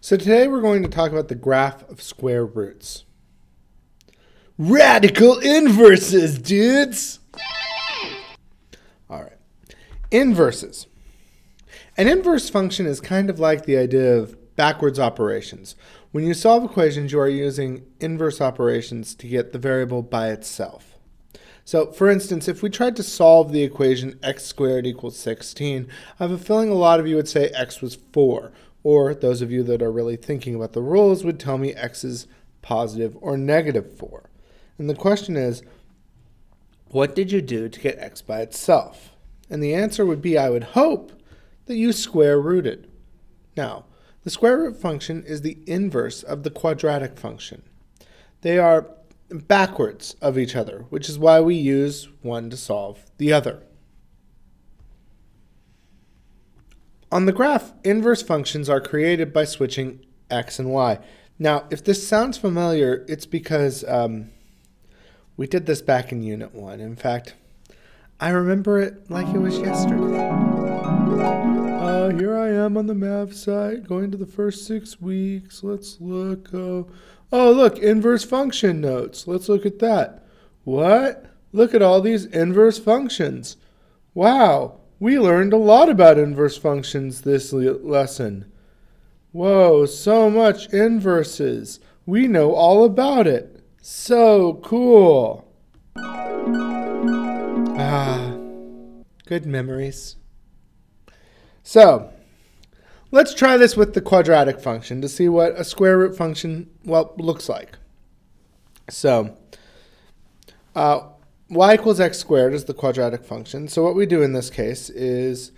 So today we're going to talk about the graph of square roots. Radical inverses, dudes! Alright. Inverses. An inverse function is kind of like the idea of backwards operations. When you solve equations, you are using inverse operations to get the variable by itself. So, for instance, if we tried to solve the equation x squared equals 16, I have a feeling a lot of you would say x was 4. Or those of you that are really thinking about the rules would tell me x is positive or negative 4. And the question is, what did you do to get x by itself? And the answer would be, I would hope, that you square rooted. Now, the square root function is the inverse of the quadratic function. They are backwards of each other, which is why we use one to solve the other. On the graph, inverse functions are created by switching x and y. Now, if this sounds familiar, it's because we did this back in Unit 1. In fact, I remember it like it was yesterday. Here I am on the math site, going to the first 6 weeks. Let's look. Oh, look, inverse function notes. Let's look at that. What? Look at all these inverse functions. Wow. We learned a lot about inverse functions this lesson. Whoa, so much inverses. We know all about it. So cool. Good memories. So, let's try this with the quadratic function to see what a square root function, looks like. So, y equals x squared is the quadratic function. So what we do in this case is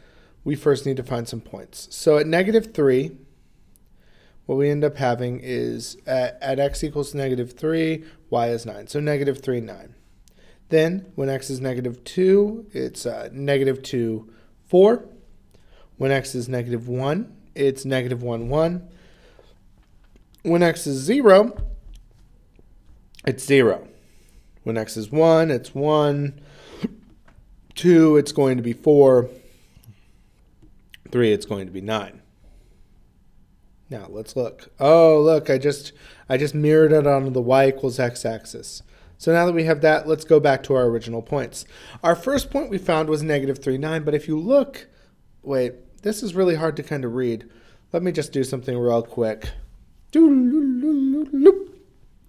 we first need to find some points. So at negative 3, what we end up having is at x equals negative 3, y is 9. So negative 3, 9. Then when x is negative 2, it's negative 2, 4. When x is negative 1, it's negative 1, 1. When x is 0, it's 0. When x is 1, it's 1. 2, it's going to be 4. 3, it's going to be 9. Now, let's look. Oh, look, I just mirrored it onto the y equals x axis. So now that we have that, let's go back to our original points. Our first point we found was negative 3, 9, but if you look, wait, this is really hard to kind of read. Let me just do something real quick.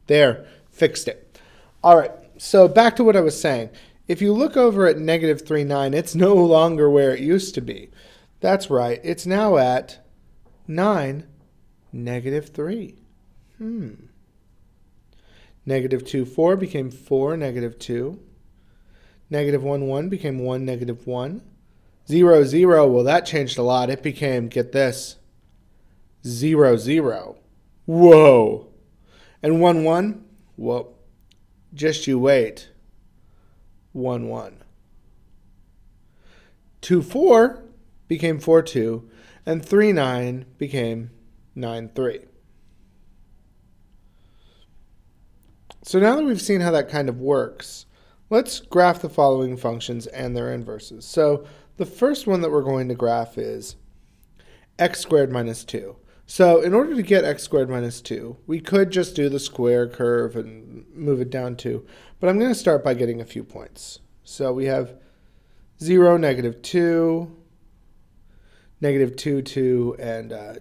There, fixed it. All right. So back to what I was saying. If you look over at negative 3, 9, it's no longer where it used to be. That's right. It's now at 9, negative 3. Negative 2, 4 became 4, negative 2. Negative 1, 1 became 1, negative 1. 0, 0, well, that changed a lot. It became, get this, 0, 0. Whoa. And 1, 1, well, just you wait. 1, 1. 2, 4 became 4, 2. And 3, 9 became 9, 3. So now that we've seen how that kind of works, let's graph the following functions and their inverses. So the first one that we're going to graph is x squared minus 2. So in order to get x squared minus 2, we could just do the square curve and move it down 2. But I'm going to start by getting a few points. So we have 0, negative 2, negative 2, 2, and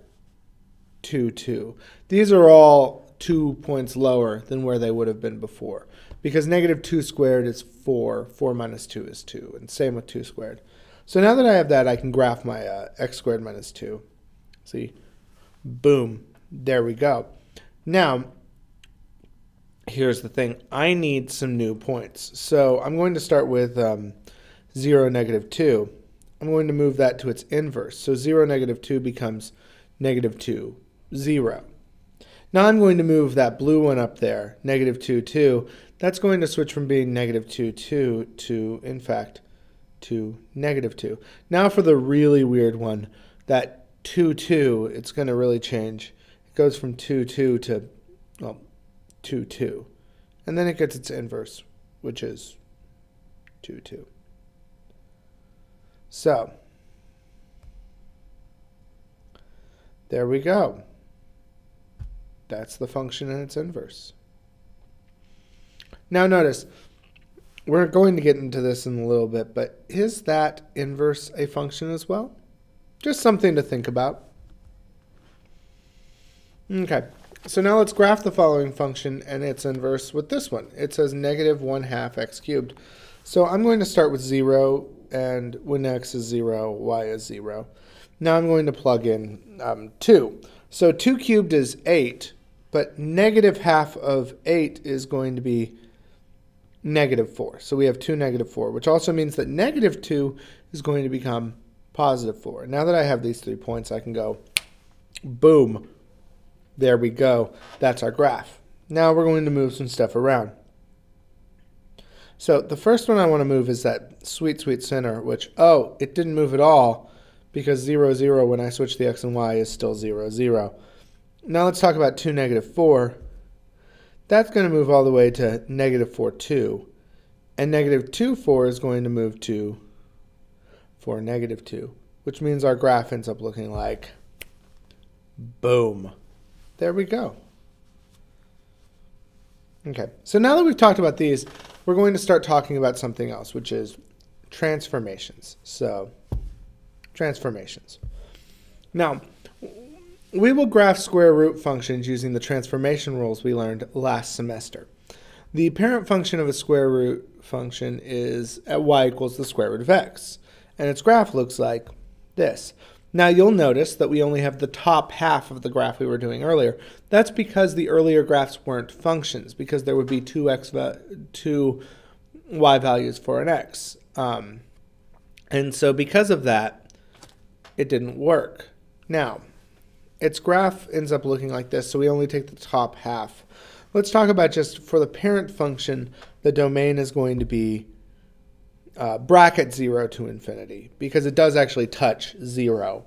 2, 2. These are all 2 points lower than where they would have been before. Because negative 2 squared is 4. 4 minus 2 is 2. And same with 2 squared. So now that I have that, I can graph my x squared minus 2. See? Boom. There we go. Now, here's the thing. I need some new points. So I'm going to start with 0, negative 2. I'm going to move that to its inverse. So 0, negative 2 becomes negative 2, 0. Now I'm going to move that blue one up there, negative 2, 2. That's going to switch from being negative 2, 2 to, in fact, to negative 2. Now for the really weird one, that 2, 2, it's going to really change. It goes from 2, 2 to, well, 2, 2. And then it gets its inverse, which is 2, 2. So, there we go. That's the function and its inverse. Now notice, we're going to get into this in a little bit, but is that inverse a function as well? Just something to think about. Okay, so now let's graph the following function and its inverse with this one. It says negative 1/2 x cubed. So I'm going to start with 0, and when x is 0, y is 0. Now I'm going to plug in 2. So 2 cubed is 8, but negative half of 8 is going to be negative 4. So we have 2 negative 4, which also means that negative 2 is going to become positive 4. Now that I have these 3 points, I can go, boom. There we go. That's our graph. Now we're going to move some stuff around. So the first one I want to move is that sweet, sweet center, which, oh, it didn't move at all because 0, 0 when I switch the x and y is still 0, 0. Now let's talk about 2, negative 4. That's going to move all the way to negative 4, 2. And negative 2, 4 is going to move to 4, negative 2, which means our graph ends up looking like boom. There we go. Okay, so now that we've talked about these, we're going to start talking about something else, which is transformations. So, transformations. Now, we will graph square root functions using the transformation rules we learned last semester. The parent function of a square root function is at y equals the square root of x, and its graph looks like this. Now you'll notice that we only have the top half of the graph we were doing earlier. That's because the earlier graphs weren't functions, because there would be two y values for an x. And so because of that, it didn't work. Now, its graph ends up looking like this, so we only take the top half. Let's talk about just for the parent function, the domain is going to be bracket 0 to infinity, because it does actually touch 0.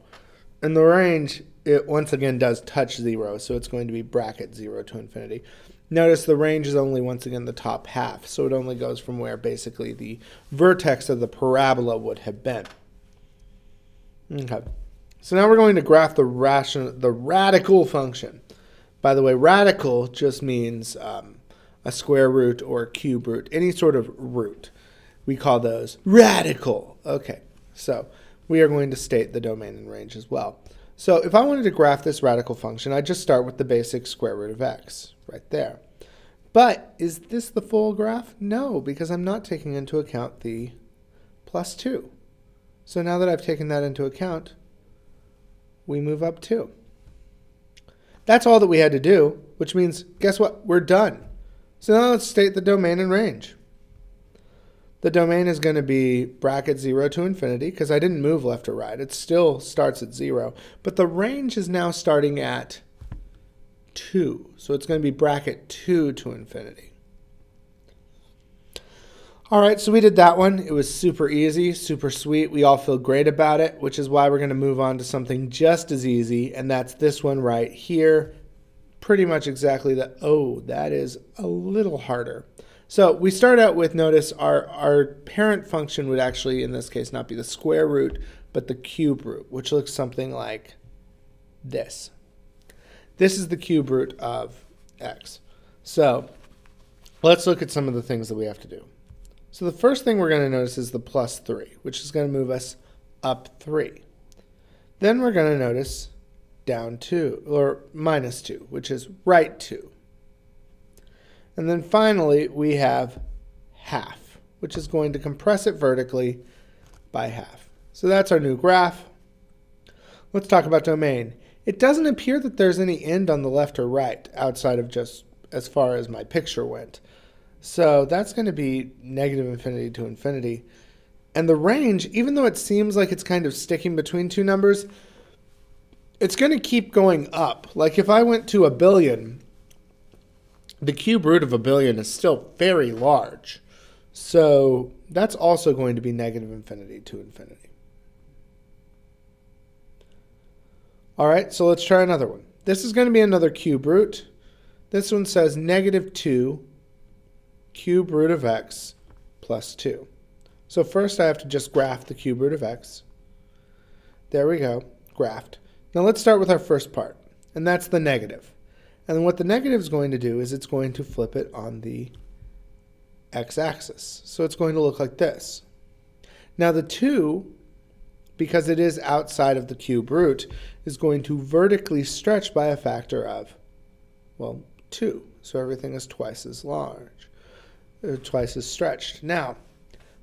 And the range, it once again does touch 0, so it's going to be bracket 0 to infinity. Notice the range is only once again the top half, so it only goes from where basically the vertex of the parabola would have been. Okay, so now we're going to graph the radical function. By the way, radical just means a square root or a cube root, any sort of root. We call those radical. Okay, so we are going to state the domain and range as well. So if I wanted to graph this radical function, I'd just start with the basic square root of x right there. But is this the full graph? No, because I'm not taking into account the plus 2. So now that I've taken that into account, we move up 2. That's all that we had to do, which means, guess what? We're done. So now let's state the domain and range. The domain is going to be bracket 0 to infinity, because I didn't move left or right. It still starts at 0. But the range is now starting at 2. So it's going to be bracket 2 to infinity. All right, so we did that one. It was super easy, super sweet. We all feel great about it, which is why we're going to move on to something just as easy, and that's this one right here. Pretty much exactly that. Oh, that is a little harder. So we start out with, notice, our parent function would actually, in this case, not be the square root, but the cube root, which looks something like this. This is the cube root of x. So let's look at some of the things that we have to do. So the first thing we're going to notice is the plus 3, which is going to move us up 3. Then we're going to notice down 2, or minus 2, which is right 2. And then finally, we have half, which is going to compress it vertically by half. So that's our new graph. Let's talk about domain. It doesn't appear that there's any end on the left or right outside of just as far as my picture went. So that's going to be negative infinity to infinity. And the range, even though it seems like it's kind of sticking between two numbers, it's going to keep going up. Like if I went to 1 billion, the cube root of 1 billion is still very large. So that's also going to be negative infinity to infinity. All right, so let's try another one. This is going to be another cube root. This one says negative 2 cube root of x plus 2. So first I have to just graph the cube root of x. There we go, graphed. Now let's start with our first part, and that's the negative. And then what the negative is going to do is it's going to flip it on the x-axis. So it's going to look like this. Now the 2, because it is outside of the cube root, is going to vertically stretch by a factor of, well, 2. So everything is twice as large, or twice as stretched. Now,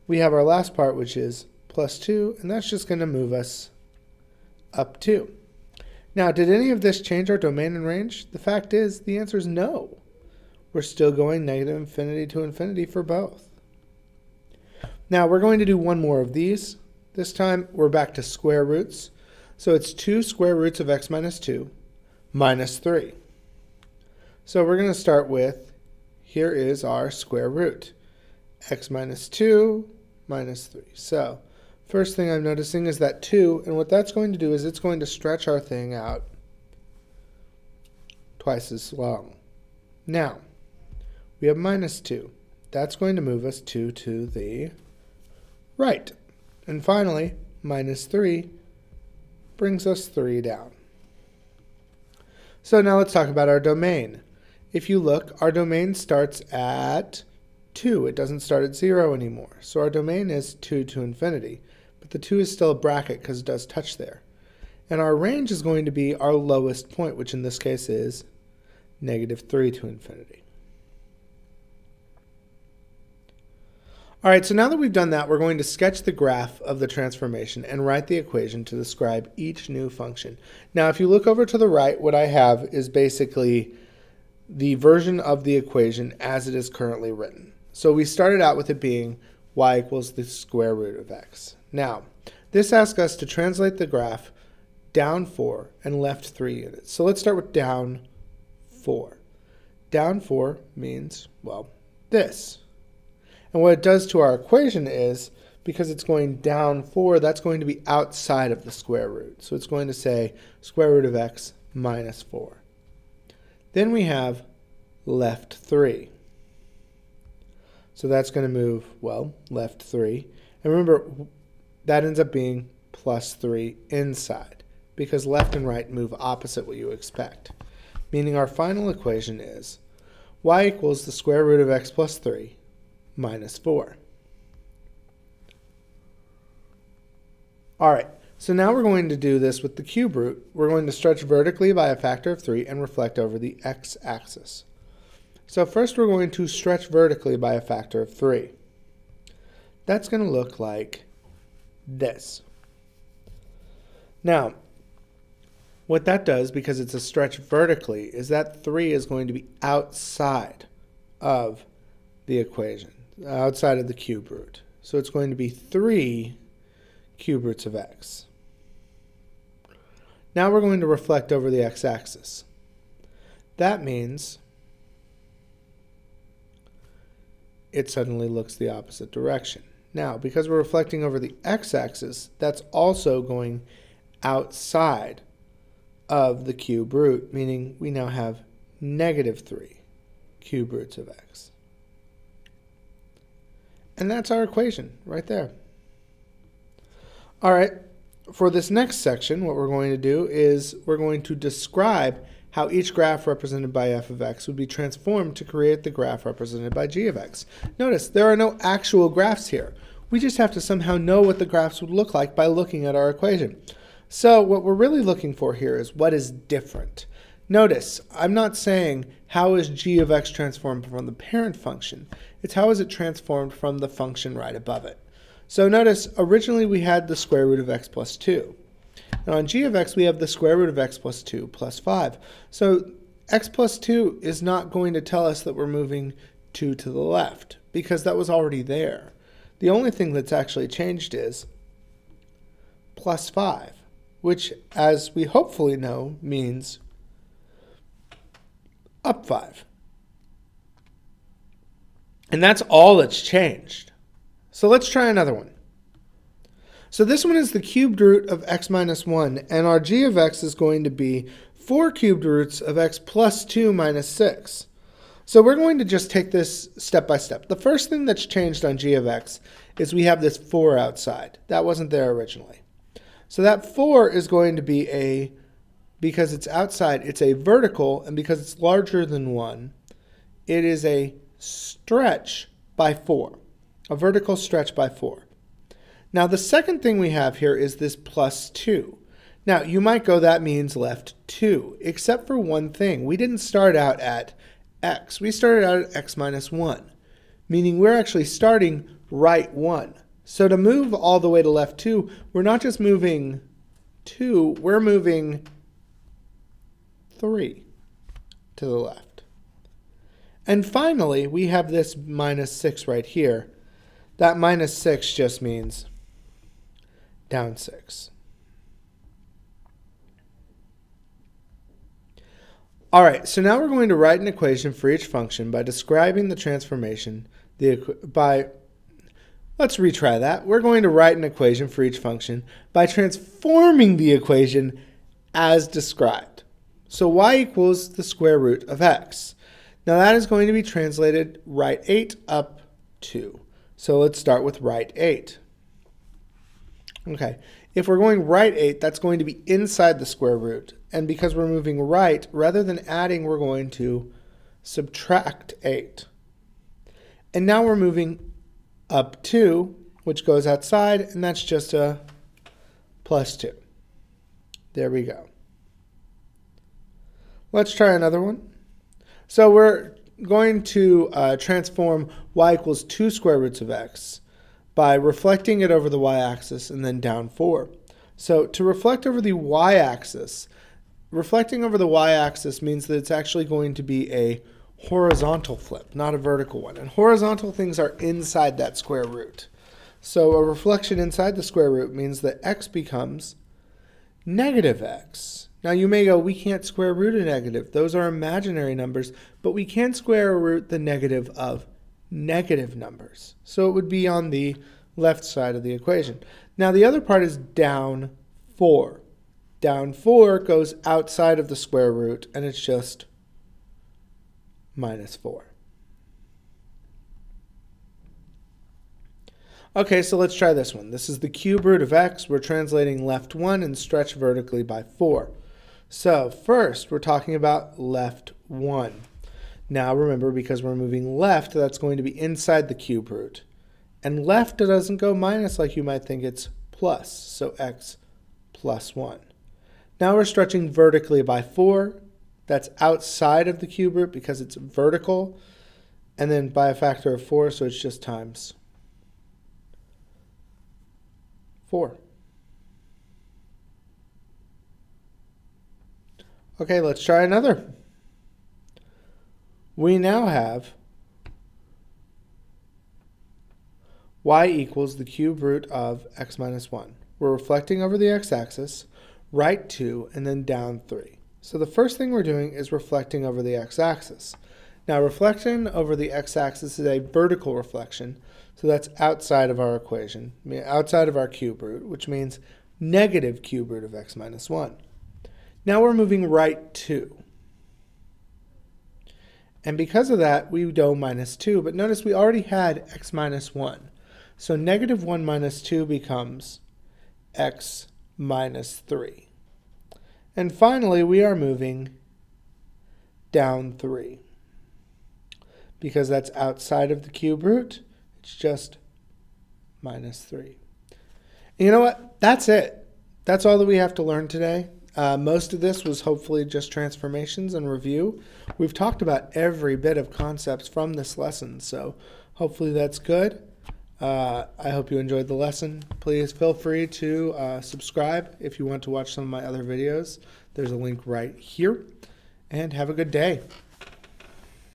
we have our last part, which is plus 2, and that's just going to move us up 2. Now, did any of this change our domain and range? The fact is, the answer is no. We're still going negative infinity to infinity for both. Now, we're going to do one more of these. This time, we're back to square roots. So it's 2 square roots of x minus 2 minus 3. So we're going to start with, here is our square root, x minus 2 minus 3. So first thing I'm noticing is that 2, and what that's going to do is it's going to stretch our thing out twice as long. Now, we have minus 2. That's going to move us 2 to the right. And finally, minus 3 brings us 3 down. So now let's talk about our domain. If you look, our domain starts at 2. It doesn't start at 0 anymore. So our domain is 2 to infinity. But the 2 is still a bracket because it does touch there. And our range is going to be our lowest point, which in this case is negative 3 to infinity. All right, so now that we've done that, we're going to sketch the graph of the transformation and write the equation to describe each new function. Now, if you look over to the right, what I have is basically the version of the equation as it is currently written. So we started out with it being y equals the square root of x. Now, this asks us to translate the graph down 4 and left 3 units. So let's start with down 4. Down 4 means, well, this. And what it does to our equation is, because it's going down 4, that's going to be outside of the square root. So it's going to say square root of x minus 4. Then we have left 3. So that's going to move, well, left 3. And remember, that ends up being plus 3 inside, because left and right move opposite what you expect. Meaning our final equation is y equals the square root of x plus 3 minus 4. All right, so now we're going to do this with the cube root. We're going to stretch vertically by a factor of 3 and reflect over the x-axis. So first we're going to stretch vertically by a factor of 3. That's going to look like this. Now, what that does, because it's a stretch vertically, is that 3 is going to be outside of the equation, outside of the cube root. So it's going to be 3 cube roots of x. Now we're going to reflect over the x-axis. That means it suddenly looks the opposite direction. Now, because we're reflecting over the x-axis, that's also going outside of the cube root, meaning we now have negative 3 cube roots of x. And that's our equation right there. All right, for this next section, what we're going to do is we're going to describe how each graph represented by f of x would be transformed to create the graph represented by g of x. Notice, there are no actual graphs here. We just have to somehow know what the graphs would look like by looking at our equation. So what we're really looking for here is what is different. Notice, I'm not saying how is g of x transformed from the parent function. It's how is it transformed from the function right above it. So notice, originally we had the square root of x plus 2. And on g of x, we have the square root of x plus 2 plus 5. So x plus 2 is not going to tell us that we're moving 2 to the left, because that was already there. The only thing that's actually changed is plus 5, which, as we hopefully know, means up 5. And that's all that's changed. So let's try another one. So this one is the cubed root of x minus 1, and our g of x is going to be 4 cubed roots of x plus 2 minus 6. So we're going to just take this step by step. The first thing that's changed on g of x is we have this 4 outside. That wasn't there originally. So that 4 is going to be a because it's outside, it's a vertical, and because it's larger than 1, it is a stretch by 4, a vertical stretch by 4. Now the second thing we have here is this plus 2. Now you might go, that means left 2, except for one thing. We didn't start out at x. We started out at x minus 1, meaning we're actually starting right 1. So to move all the way to left 2, we're not just moving 2, we're moving 3 to the left. And finally, we have this minus 6 right here. That minus 6 just means down 6. All right, so now we're going to write an equation for each function by describing the transformation. Let's retry that. We're going to write an equation for each function by transforming the equation as described. So y equals the square root of x. Now that is going to be translated right 8 up 2. So let's start with right 8. Okay, if we're going right 8, that's going to be inside the square root. And because we're moving right, rather than adding, we're going to subtract 8. And now we're moving up 2, which goes outside, and that's just a plus 2. There we go. Let's try another one. So we're going to transform y equals 2 square roots of x by reflecting it over the y-axis and then down 4. So to reflect over the y-axis, reflecting over the y-axis means that it's actually going to be a horizontal flip, not a vertical one. And horizontal things are inside that square root. So a reflection inside the square root means that x becomes negative x. Now you may go, we can't square root a negative. Those are imaginary numbers, but we can square root the negative of negative numbers. So it would be on the left side of the equation. Now the other part is down 4. Down 4 goes outside of the square root, and it's just minus 4. Okay, so let's try this one. This is the cube root of x. We're translating left 1 and stretch vertically by 4. So first, we're talking about left 1. Now remember, because we're moving left, that's going to be inside the cube root. And left doesn't go minus like you might think, it's plus. So x plus 1. Now we're stretching vertically by 4. That's outside of the cube root because it's vertical. And then by a factor of 4, so it's just times 4. Okay, let's try another. We now have y equals the cube root of x minus 1. We're reflecting over the x-axis, right 2, and then down 3. So the first thing we're doing is reflecting over the x-axis. Now reflection over the x-axis is a vertical reflection, so that's outside of our equation, outside of our cube root, which means negative cube root of x minus 1. Now we're moving right 2. And because of that, we go minus 2, but notice we already had x minus 1. So negative 1 minus 2 becomes x minus 3. And finally, we are moving down 3. Because that's outside of the cube root, it's just minus 3. And you know what? That's it. That's all that we have to learn today. Most of this was hopefully just transformations and review. We've talked about every bit of concepts from this lesson, so hopefully that's good. I hope you enjoyed the lesson. Please feel free to subscribe if you want to watch some of my other videos. There's a link right here. And have a good day.